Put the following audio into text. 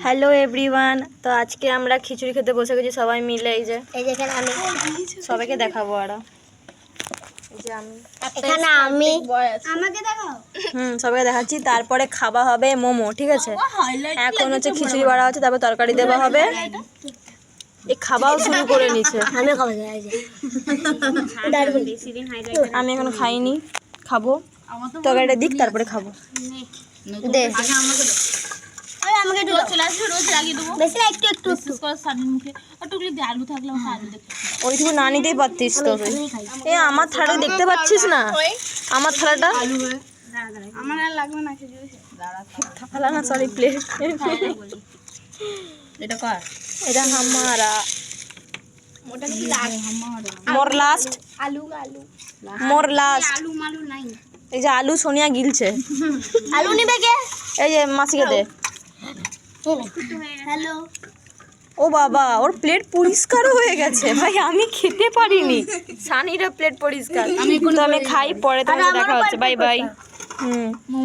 Hello everyone, তো আজকে আমরা খিচুড়ি খেতে বসে গেছি সবাই মিলে। এই যে এখানে আমি সবাইকে দেখাবো। আর এই যে আমি এখানে আমি আমাকে দেখাও। সবাইকে দেখাচ্ছি। তারপরে খাওয়া হবে মোমো, ঠিক আছে? এখন হচ্ছে খিচুড়ি বাড়া হচ্ছে, তারপর তরকারি দেওয়া হবে। এই খাওয়াও শুরু করে নিছে। আমি খাবো এই যে দারুন। আমি এখন খাইনি, খাবো। তরকারিটা দিক তারপরে খাবো। দে আমাকে একটু চলে আসবে, রোজ লাগিয়ে দেবো। বেশি না, একটু একটু একটু করে সামনের মুখে একটুগুলি দিয়ে আলু থাকলে আমাকে আলু দেখতে ওইটুকু না নিতেই পারতিস তো তুই। এ আমার থালা দেখতে পাচ্ছিস না? আমার থালাটা আমার আর লাগবে না খিচুড়ি। থালা না, সরি, প্লেট। এটা কর, এটা হামারা ওটা কি আমারে মোর লাস্ট, আলু আলু মোর লাস্ট। আলু মালু নাই। এই যে আলু সোনিয়া গিলছে। আলু নিবে কে? এই যে মাসিকে দে। হ্যালো। ও বাবা, ওর প্লেট পরিষ্কার হয়ে গেছে ভাই, আমি খেতে পারিনি। সানির প্লেট পরিষ্কার। আমি খাই, পরে তোমাকে দেখা হচ্ছে। Bye bye.